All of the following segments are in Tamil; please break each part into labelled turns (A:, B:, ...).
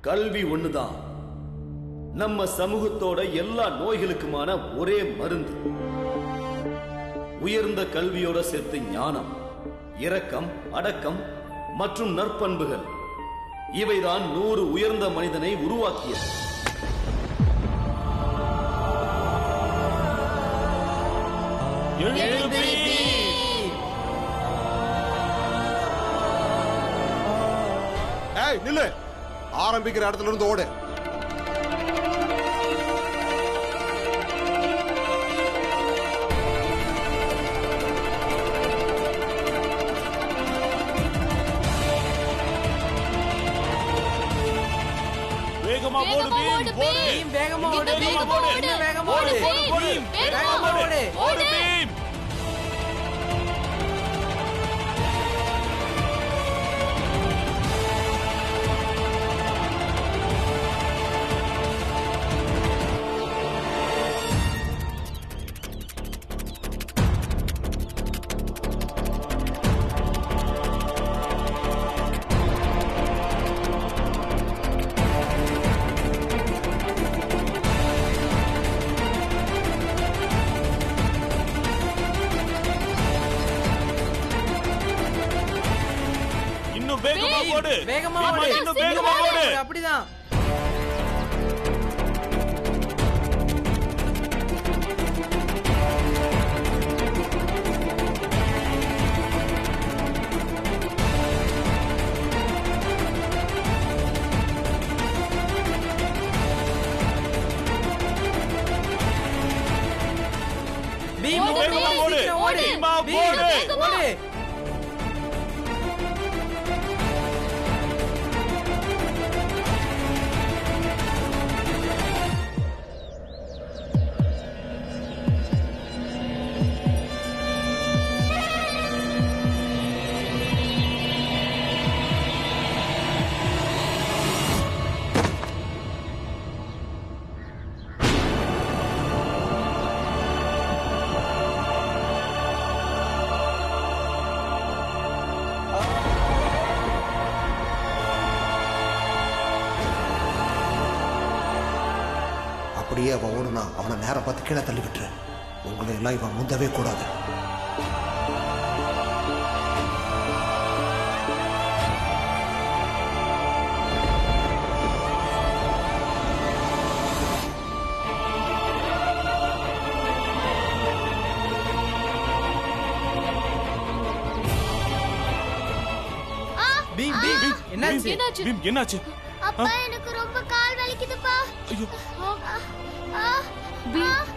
A: கல்வி ஒண்ணுதான் நம்ம சமூகத்தோட எல்லா நோய்களுக்குமான ஒரே மருந்து. உயர்ந்த கல்வியோட சேர்த்து ஞானம், இரக்கம், அடக்கம் மற்றும் நற்பண்புகள், இவைதான் 100 உயர்ந்த மனிதனை உருவாக்கியது.
B: நில்லு, ஆரம்பிக்கிற இடத்துல இருந்து ஓடு.
C: வேகமா ஓடு பீம், பீம் வேகமா ஓடு, வேகமா ஓடு, வேகமா ஓடு, வேகமா ஓடு, ஓடு பீம். வேகமா ஓடு, வேகமா ஓடு, இன்னும் வேகமா ஓடு. அப்படிதான். பீம் வேகமா ஓடு, பீமா ஓடு, ஓடு.
B: அப்படியே அவன் ஓடுனா அவனை நேரம் பார்த்து கீழே தள்ளி விட்டுரு. உங்களை எல்லாம் இவன் முந்தவே கூடாது.
C: பீம் பீம் என்னாச்சு? பீம் என்னாச்சு?
D: அப்பா எனக்கு ரொம்ப கால் வலிக்குதுப்பா.
C: ஐயோ
D: பீம்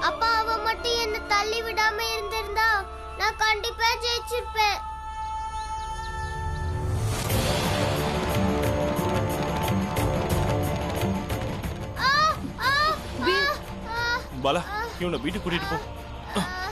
D: அப்பா அவ மட்டும் என்ன தள்ளி விடாம இருந்திருந்தா நான் கண்டிப்பா ஜெயிச்சிருப்பேன்.
C: பாலா, இவனை வீட்டுக்கு கூட்டிட்டு போ.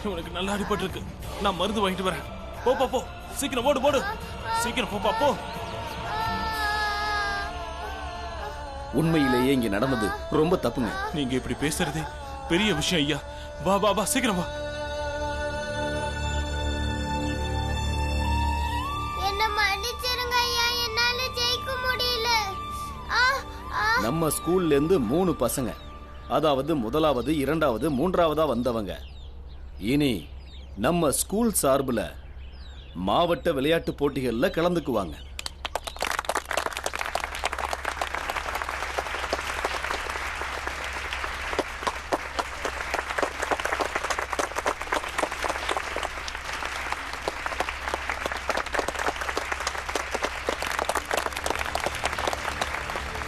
C: இவனுக்கு நல்லா அடிபட்டு இருக்கு. நான் மருந்து வாங்கிட்டு வரேன். போ போ, சீக்கிரம் ஓடு ஓடு, சீக்கிரம் போப்பா போ.
A: உண்மையிலேயே இங்க நடந்தது ரொம்ப தப்புங்க.
C: நீங்க இப்படி பேசுறதே பெரிய விஷயம் ஐயா. வா வா வா, சீக்கிரம் வா.
D: என்ன மன்னிச்சிருங்க ஐயா, என்னால ஜெயிக்க முடியல.
A: நம்ம ஸ்கூல்ல இருந்து 3 பசங்க, அதாவது முதலாவது, இரண்டாவது, மூன்றாவதா வந்தவங்க இனி நம்ம ஸ்கூல் சார்புல மாவட்ட விளையாட்டு போட்டிகள்ல கலந்துக்குவாங்க.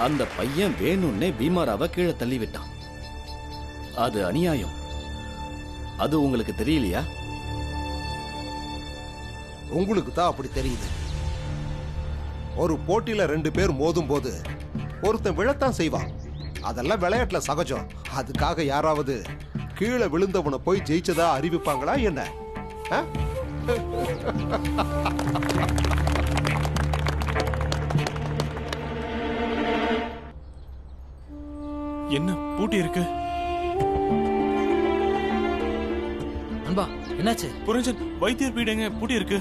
A: அந்த பையன் வேணும்னே பீமாராவை கீழே தள்ளி விட்டான். அது அநியாயம். அது உங்களுக்கு தெரியலையா?
B: உங்களுக்கு தான் அப்படி தெரியுது. ஒரு போட்டியில 2 பேர் மோதும் போது ஒருத்தன் விழத்தான் செய்வான். அதெல்லாம் விளையாட்டுல சகஜம். அதுக்காக யாராவது கீழே விழுந்தவனை போய் ஜெயிச்சதா அறிவிப்பாங்களா என்ன?
C: என்ன பூட்டி இருக்கு?
E: அந்த நண்பா என்னாச்சு?
C: புரஞ்சன், வைத்தியர் வீடு எங்க பூட்டி இருக்கு?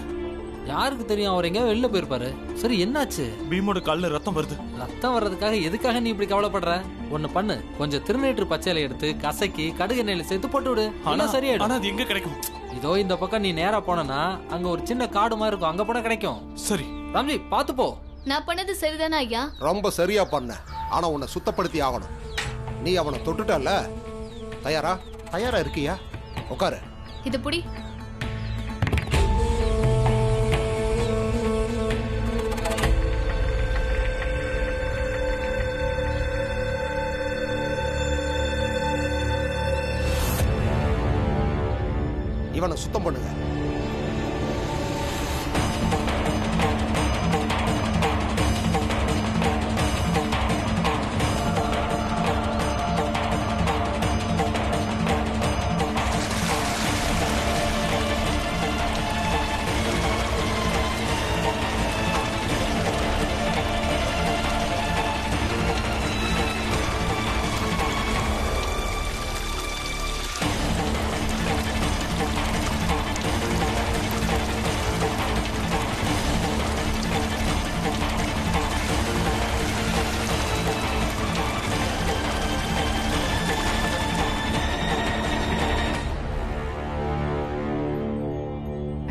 E: யாருக்கு தெரியும், அவர் எங்கேயோ வெளில போயிருப்பாரு. சரி என்னாச்சு?
C: பீமோட கால்ல ரத்தம் வருது.
E: ரத்தம் வர்றதுக்காக எதுக்காக நீ இப்படி கவலைப்படுற? ஒண்ணு பண்ணு, கொஞ்சம் திருநீற்று பச்சையில எடுத்து கசக்கி கடுகு எண்ணெயில சேர்த்து போட்டு விடு. ஆனா சரியாயிடும்.
C: ஆனா அது எங்க கிடைக்கும்?
E: இதோ இந்த பக்கம் நீ நேரா போனா அங்க ஒரு சின்ன காடு மாதிரி இருக்கும், அங்க போனா கிடைக்கும்.
C: சரி
E: ராம்ஜி பாத்து போ.
F: நான் பண்ணது சரிதானா ஐயா?
B: ரொம்ப சரியா பண்ண. ஆனா உன்னை சுத்தப்படுத்தி ஆகணும். நீ அவனை தொட்டுட்டல்ல, தயாரா இருக்கியா? உட்காரு.
F: இது புடி.
B: இவனை சுத்தம் பண்ணுங்க.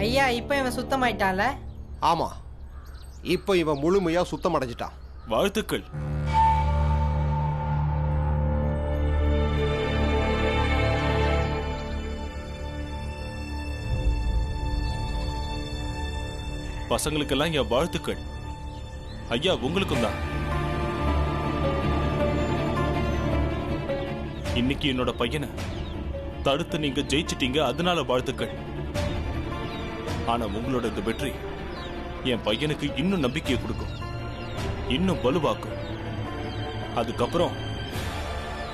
G: ஐயா இப்ப இவன் சுத்தமாயிட்டான்ல?
B: ஆமா, இப்ப இவன் முழுமையா சுத்தம் அடைஞ்சிட்டான்.
C: வாழ்த்துக்கள். பசங்களுக்கெல்லாம் என் வாழ்த்துக்கள். ஐயா உங்களுக்கும் தான். இன்னைக்கு என்னோட பையனை தடுத்து நீங்க ஜெயிச்சிட்டீங்க, அதனால வாழ்த்துக்கள். ஆனா உங்களோட இந்த வெற்றி என் பையனுக்கு இன்னும் நம்பிக்கையை கொடுக்கும், இன்னும் வலுவாக்கும். அதுக்கப்புறம்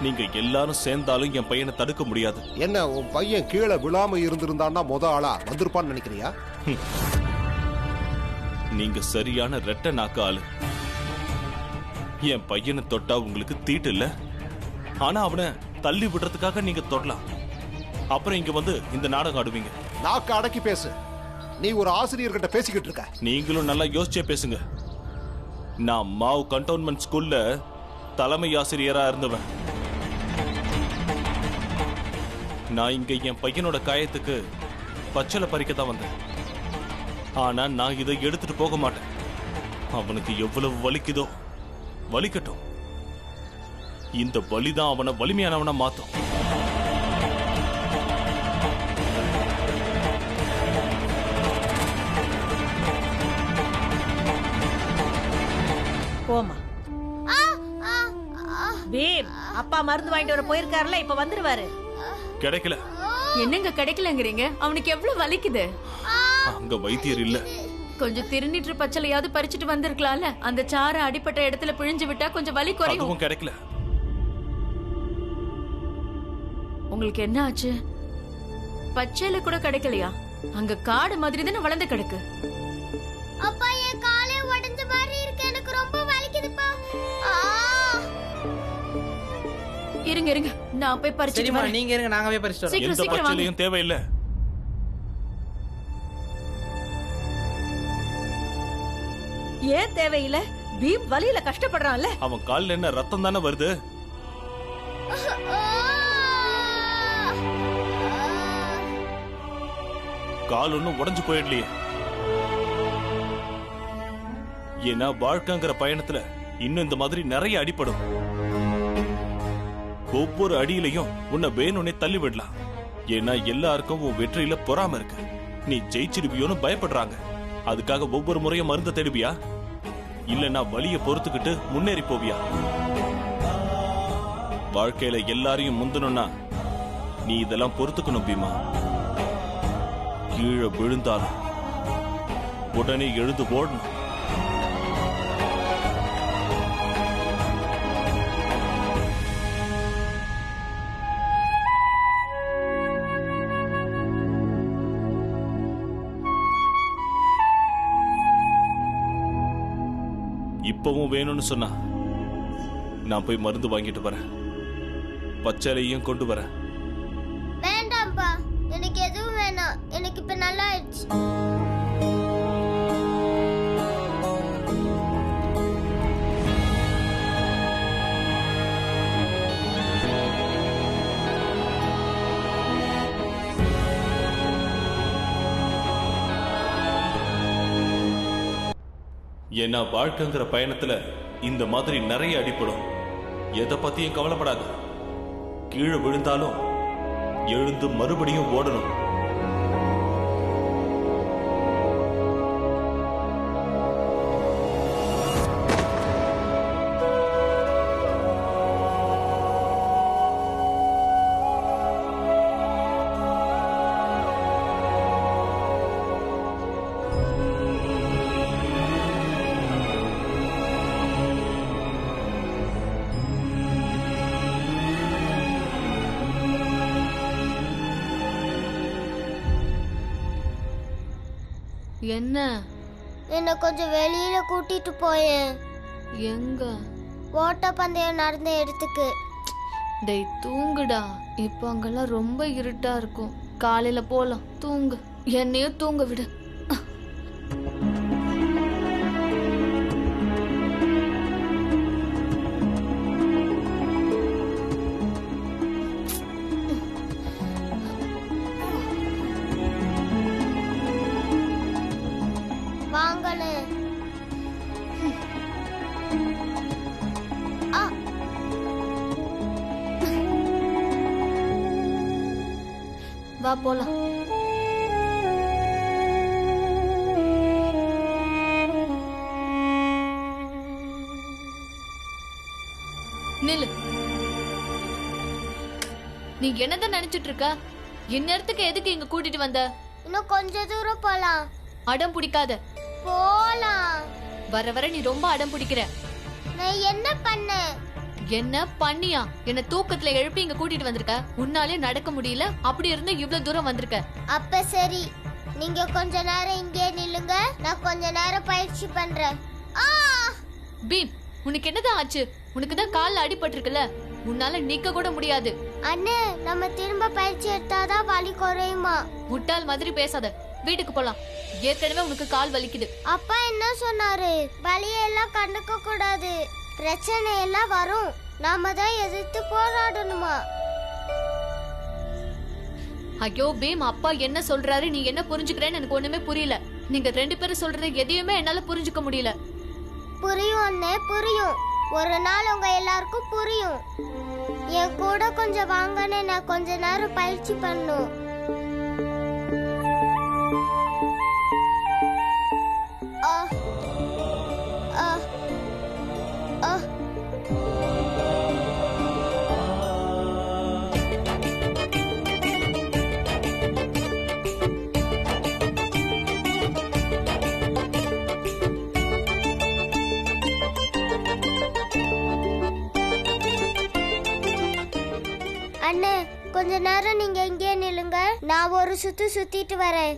C: நீங்க எல்லாரும் சேர்ந்தாலும் என் பையனை தடுக்க முடியாது.
B: என்ன உன் பையன் கீழே விழாம இருந்திருந்தான்னா முத ஆளா வந்திருப்பான்னு நினைக்கிறியா?
C: நீங்க சரியான ரெட்ட நாக்கு ஆளு. என் பையனை தொட்டா உங்களுக்கு தீட்டு இல்ல, ஆனா அவனை தள்ளி விடுறதுக்காக நீங்க தொடலாம். அப்புறம் இங்க வந்து இந்த நாடகம் ஆடுவீங்க.
B: நாக்கு அடக்கி பேசு. நீ ஒரு ஆசிரியர்கிட்ட பேசிக்கிட்டு இருக்க.
C: நீங்களும் நல்லா யோசிச்சே பேசுங்க. நான் மாவ் கண்டோன்மெண்ட் ஸ்கூல்ல தலைமை ஆசிரியரா இருந்தவன். நான் இங்க என் பையனோட காயத்துக்கு பச்சளை பறிக்க தான் வந்தேன். ஆனா நான் இதை எடுத்துட்டு போக மாட்டேன். அவனுக்கு எவ்வளவு வலிக்குதோ வலிக்கட்டும். இந்த வலிதான் அவனை வலிமையானவனா மாத்தும்.
G: போமா. பீம் அப்பா மருந்து வாங்கிட்டு வர போயிருக்காருல, இப்ப வந்துருவாரு.
C: கிடைக்கல.
F: என்னங்க கிடைக்கலங்கிறீங்க? அவனுக்கு எவ்வளவு வலிக்குது.
C: அங்க வைத்தியர் இல்ல.
F: கொஞ்சம் திருநீற்று பச்சளையாவது பறிச்சுட்டு வந்திருக்கலாம்ல. அந்த சாரை அடிப்பட்ட இடத்துல பிழிஞ்சு விட்டா கொஞ்சம் வலி குறையும்.
C: அதுவும் கிடைக்கல.
F: உங்களுக்கு என்ன ஆச்சு? பச்சையில கூட கிடைக்கலையா? அங்க காடு மாதிரி தானே வளர்ந்து கிடக்கு.
D: அப்பா என் காலே உடைஞ்ச மாதிரி இருக்கு, எனக்கு ரொம்ப வலிக்குதுப்பா.
F: இருங்க இருங்க, நான் போய் பறிச்சுட்டு
G: சரிம்மா,
F: வரேன்.
G: நீங்க இருங்க, நாங்க போய் பறிச்சுட்டு வரோம்.
F: சீக்கிரம்
C: எந்த
F: சீக்கிரம் வாங்க.
C: பச்சளையும் தேவையில்லை.
G: ஏன் தேவையில்ல? பீம் வலியில கஷ்டப்படுறான்ல.
C: அவன் கால்ல என்ன ரத்தம் தானே வருது. கால் ஒன்னும் உடைஞ்சு போயிடலையே. ஏன்னா வாழ்க்கைங்கிற பயணத்துல இன்னும் இந்த மாதிரி நிறைய அடிபடும். ஒவ்வொரு அடியிலையும் உன்னை வேணும்னே தள்ளி விடலாம். ஏன்னா எல்லாருக்கும் உன் வெற்றியில பொறாம இருக்கு. நீ ஜெயிச்சிடுவியோன்னு பயப்படுறாங்க. அதுக்காக ஒவ்வொரு முறையும் மருந்து தேடுவியா? இல்லன்னா வலிய பொறுத்துக்கிட்டு முன்னேறி போவியா? வாழ்க்கையில எல்லாரையும் முந்தணும்னா நீ இதெல்லாம் பொறுத்துக்கணும் பீமா. கீழே விழுந்தாலும் உடனே எழுந்து ஓடணும். இப்பவும் வேணும்னு சொன்னா நான் போய் மருந்து வாங்கிட்டு வரேன். பச்சளையும் கொண்டு வரேன்.
D: வேண்டாம்ப்பா, எனக்கு எதுவும்
C: ஏன்னா வாழ்க்கைங்கிற பயணத்துல இந்த மாதிரி நிறைய அடிபடும். எதை பத்தியும் கவலைப்படாத. கீழே விழுந்தாலும் எழுந்து மறுபடியும் ஓடணும்.
F: என்ன?
D: என்ன கொஞ்சம் வெளியில கூட்டிட்டு போயேன்.
F: எங்க?
D: ஓட்டப்பந்தயம் நடந்த இடத்துக்கு.
F: டேய் தூங்குடா, இப்ப அங்கெல்லாம் ரொம்ப இருட்டா இருக்கும். காலையில போலாம், தூங்கு. என்னையும் தூங்க விடு.
D: வாங்கலே.
F: வா போலாம். நில்லு. நீ என்னதான் நினைச்சிட்டு இருக்க? இந்நேரத்துக்கு எதுக்கு இங்க கூட்டிட்டு வந்த?
D: இன்னும் கொஞ்ச தூரம் போலாம்.
F: அடம் பிடிக்காத.
D: போலாம்.
F: வர வர நீ ரொம்ப அடம் பிடிக்கிற.
D: நான் என்ன பண்ண?
F: என்ன பண்ணியா? என்ன தூக்கத்துல எழுப்பி இங்க கூட்டிட்டு வந்திருக்க. உன்னாலே நடக்க முடியல, அப்படி இருந்து இவ்வளவு தூரம் வந்திருக்க.
D: அப்ப சரி, நீங்க கொஞ்ச நேரம் இங்கே நில்லுங்க, நான் கொஞ்ச நேரம் பயிற்சி பண்றேன்.
F: பீம், உனக்கு என்னதான் ஆச்சு? உனக்கு தான் கால்ல அடிபட்டிருக்குல்ல, உன்னால நிக்க கூட முடியாது.
D: அண்ணே, நம்ம திரும்ப பயிற்சி எடுத்தாதான் வலி குறையுமா?
F: முட்டாள் மாதிரி பேசாத, வீட்டுக்கு போலாம். ஏற்கனவே உனக்கு கால் வலிக்குது.
D: அப்பா என்ன சொன்னாரு? வலியெல்லாம் கண்டுக்க கூடாது, பிரச்சனை எல்லாம் வரும், நாம தான் எதிர்த்து போராடணுமா?
F: ஐயோ பீம், அப்பா என்ன சொல்றாரு, நீ என்ன புரிஞ்சுக்கிறேன்னு எனக்கு ஒண்ணுமே புரியல. நீங்க ரெண்டு பேரும் சொல்றது எதையுமே என்னால புரிஞ்சுக்க முடியல.
D: புரியும் அண்ணே, புரியும். ஒரு நாள் உங்க எல்லாருக்கும் புரியும். என் கூட கொஞ்சம் வாங்கன்னு, நான் கொஞ்ச நேரம் பயிற்சி பண்ணும். அண்ணே, கொஞ்ச நேரம் நீங்க இங்கே நில்லுங்க, நான் ஒரு சுத்து சுத்திட்டு வரேன்.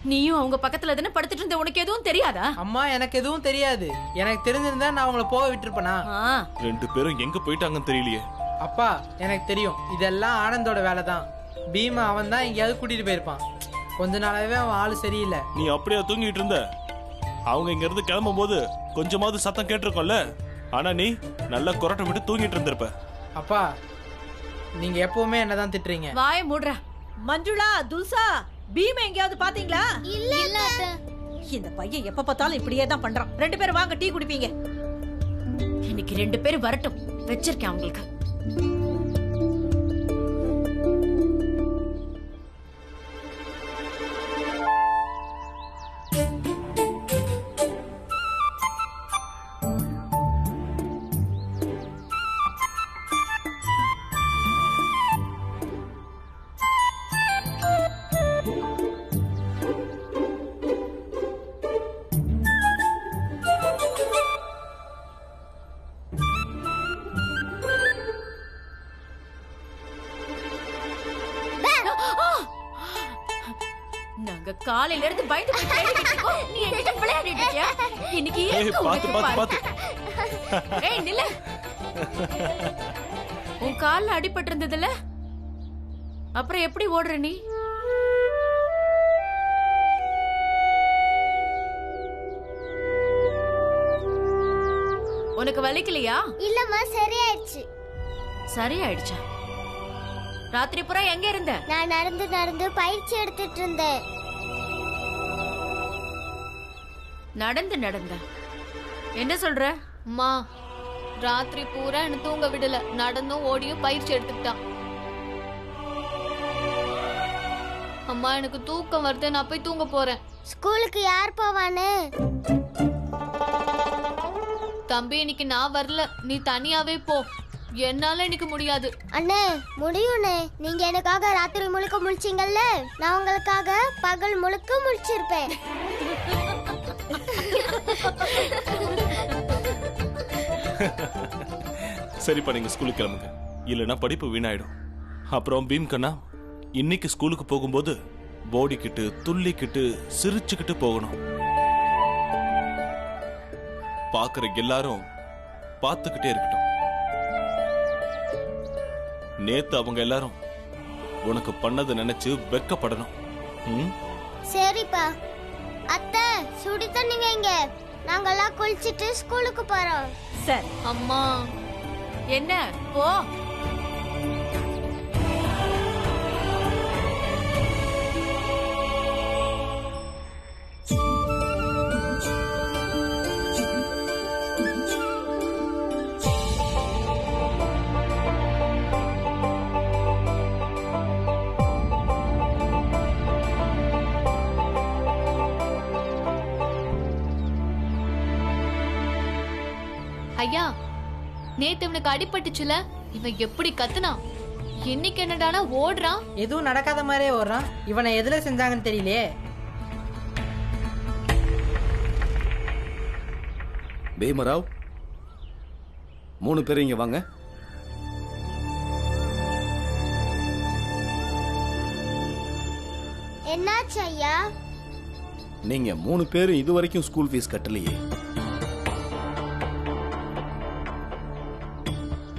F: நீயும் அவங்க பக்கத்துல தானே படுத்துட்டு இருந்த, உனக்கு எதுவும் தெரியாதா?
H: அம்மா, எனக்கு எதுவும் தெரியாது. எனக்கு தெரிஞ்சிருந்தா நான் உங்களை போக விட்டுருப்பேனா?
C: ரெண்டு பேரும் எங்க போயிட்டாங்கன்னு தெரியலையே.
H: அப்பா, எனக்கு தெரியும், இதெல்லாம் ஆனந்தோட வேலை தான். பீமா அவன் தான் எங்கேயாவது கூட்டிட்டு போயிருப்பான். கொஞ்ச நாளாவே அவன் ஆளு சரியில்லை.
C: நீ அப்படியே தூங்கிட்டு இருந்த. அவங்க இங்க இருந்து கிளம்பும் போது கொஞ்சமாவது சத்தம் கேட்டிருக்கோம்ல. ஆனா நீ நல்லா கொரட்டை விட்டு தூங்கிட்டு இருந்திருப்ப.
H: அப்பா, நீங்க எப்பவுமே என்னதான் திட்டுறீங்க.
F: வாய மூடுற.
G: மஞ்சுளா, துல்சா, பீம் எங்கேயாவது பாத்தீங்களா?
F: இல்ல
G: இந்த பையன் எப்ப பார்த்தாலும் இப்படியே தான் பண்றான். ரெண்டு பேரும் வாங்க, டீ குடிப்பீங்க.
F: இன்னைக்கு ரெண்டு பேரும் வரட்டும், வச்சிருக்கேன் அவங்களுக்கு.
G: காலையில இருந்து பயந்து போய் தேடிக்கிட்டு இருக்கோம். நீ என்கிட்ட விளையாடிட்டு இருக்கியா? இன்னைக்கு
C: ஏய்,
G: எங்க
C: பாத்து
G: உனக்கு
C: பாத்து
G: பாரு.
C: பாத்து.
G: ஏய் நில்ல. உன் கால்ல அடிபட்டு இருந்ததுல அப்புறம் எப்படி ஓடுற நீ? உனக்கு வலிக்கலையா?
D: இல்லம்மா சரியாயிடுச்சு.
G: சரியாயிடுச்சா? ராத்திரி பூரா எங்க இருந்த?
D: நான் நடந்து நடந்து பயிற்சி எடுத்துட்டு இருந்தேன்.
G: நடந்து நடந்த என்ன சொல்ற?
F: அம்மா ராத்திரி பூரா என்ன தூங்க விடல, நடந்தும் ஓடியும் பயிற்சி எடுத்துக்கிட்டான். அம்மா எனக்கு தூக்கம் வருது, நான் போய் தூங்க போறேன்.
D: ஸ்கூலுக்கு யார் போவானு?
F: தம்பி இன்னைக்கு நான் வரல, நீ தனியாவே போ. என்னால இன்னைக்கு முடியாது.
D: அண்ணே முடியும்ண்ணே. நீங்க எனக்காக ராத்திரி முழுக்க முழிச்சீங்கல்ல, நான் உங்களுக்காக பகல் முழுக்க முழிச்சிருப்பேன்.
C: சரிப்பா, நீங்க ஸ்கூலுக்கு கிளம்புங்க, இல்லைன்னா படிப்பு வீணாயிடும். அப்புறம் பீம் கண்ணா, இன்னைக்கு ஸ்கூலுக்கு போகும்போது ஓடிக்கிட்டு துள்ளிக்கிட்டு சிரிச்சுக்கிட்டு போகணும். பாக்குற எல்லாரும் பார்த்துக்கிட்டே இருக்கட்டும். நேத்து அவங்க எல்லாரும் உனக்கு பண்ணது நினைச்சு வெக்கப்படணும். ம்?
D: சரிப்பா. அத்தை சுடி தண்ணி வைங்க, நாங்கெல்லாம் குளிச்சிட்டு ஸ்கூலுக்கு போறோம்.
G: சரி.
F: அம்மா
G: என்ன போ.
F: ஐயா, நேத்து இவனுக்கு அடிபட்டுச்சுல, இவன் எப்படி கத்துனான். இன்னைக்கு என்னடானா ஓடுறான்.
H: எதுவும் நடக்காத மாதிரியே ஓடுறான். இவனை எதுல செஞ்சாங்கன்னு தெரியலையே.
A: பீமராவ், 3 பேரும் இங்க வாங்க.
D: என்னாச்சு ஐயா?
A: நீங்க 3 பேரும் இதுவரைக்கும் ஸ்கூல் ஃபீஸ் கட்டலையே.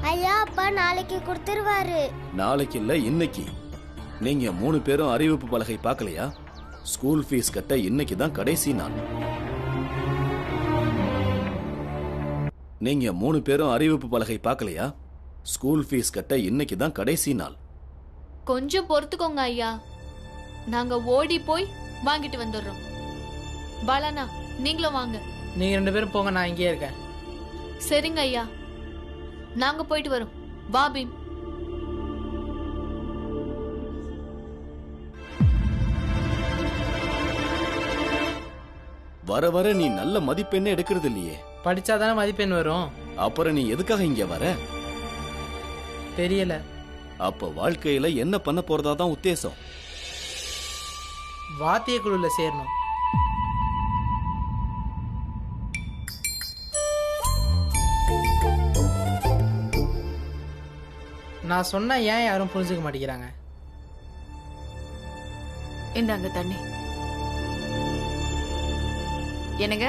D: ஐயா அப்பா நாளைக்கு கொடுத்துருவாரு.
A: நாளைக்கு இல்ல, இன்னைக்கு. நீங்க 3 பேரும் அறிவிப்பு பலகை பார்க்கலையா? ஸ்கூல் ஃபீஸ் கட்ட இன்னைக்கு தான் கடைசி நாள். நீங்க 3 பேரும் அறிவிப்பு பலகை பார்க்கலையா? ஸ்கூல் ஃபீஸ் கட்ட இன்னைக்கு தான் கடைசி நாள்.
F: கொஞ்சம் பொறுத்துக்கோங்க ஐயா, நாங்க ஓடி போய் வாங்கிட்டு வந்துடுறோம். பாலானா நீங்களும் வாங்க.
H: நீங்க 2 பேரும் போங்க, நான் இங்கேயே இருக்கேன்.
F: சரிங்க ஐயா, நாங்க போயிட்டு வரோம். வா பீம்.
A: வர வர நீ நல்ல மதிப்பெண்ணே எடுக்கிறது இல்லையே.
H: படிச்சாதானே மதிப்பெண் வரும்.
A: அப்புறம் நீ எதுக்காக இங்க வர?
H: தெரியல.
A: அப்ப வாழ்க்கையில என்ன பண்ண போறதா தான் உத்தேசம்?
H: வாத்திய குழுல சேரணும். நான் சொன்னா ஏன் யாரும் புரிஞ்சுக்க மாட்டேங்கிறாங்க?
G: இந்தாங்க தண்ணி. என்னங்க?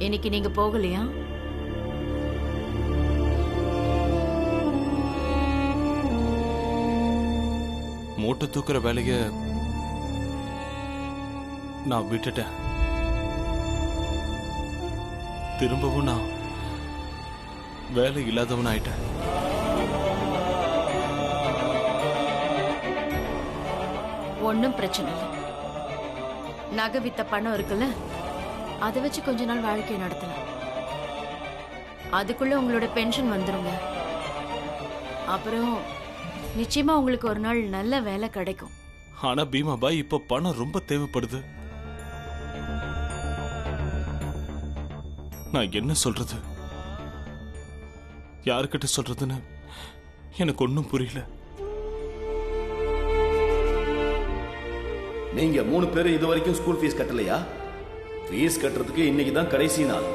G: இன்னைக்கு நீங்க போகலையா?
C: மூட்டை தூக்குற வேலைய நான் விட்டுட்டேன். திரும்பவும் நான் வேலை இல்லாதவன் ஆயிட்டேன்.
G: ஒன்னும் பிரச்சனை இல்லை. நகை வித்த பணம் இருக்குல்ல, அதை வச்சு கொஞ்ச நாள் வாழ்க்கையை நடத்தலாம். அதுக்குள்ள உங்களோட பென்ஷன் வந்துருங்க. அப்புறம் நிச்சயமா உங்களுக்கு ஒரு நாள் நல்ல வேலை கிடைக்கும்.
C: ஆனா பீமாபாய், இப்ப பணம் ரொம்ப தேவைப்படுது. நான் என்ன சொல்றது, யாருக்கிட்ட சொல்றதுன்னு எனக்கு ஒன்னும் புரியல.
A: நீங்க 3 பேரும் இதுவரைக்கும் ஸ்கூல் ஃபீஸ் கட்டலையா? ஃபீஸ் கட்டுறதுக்கு இன்னைக்கு தான் கடைசி நாள்.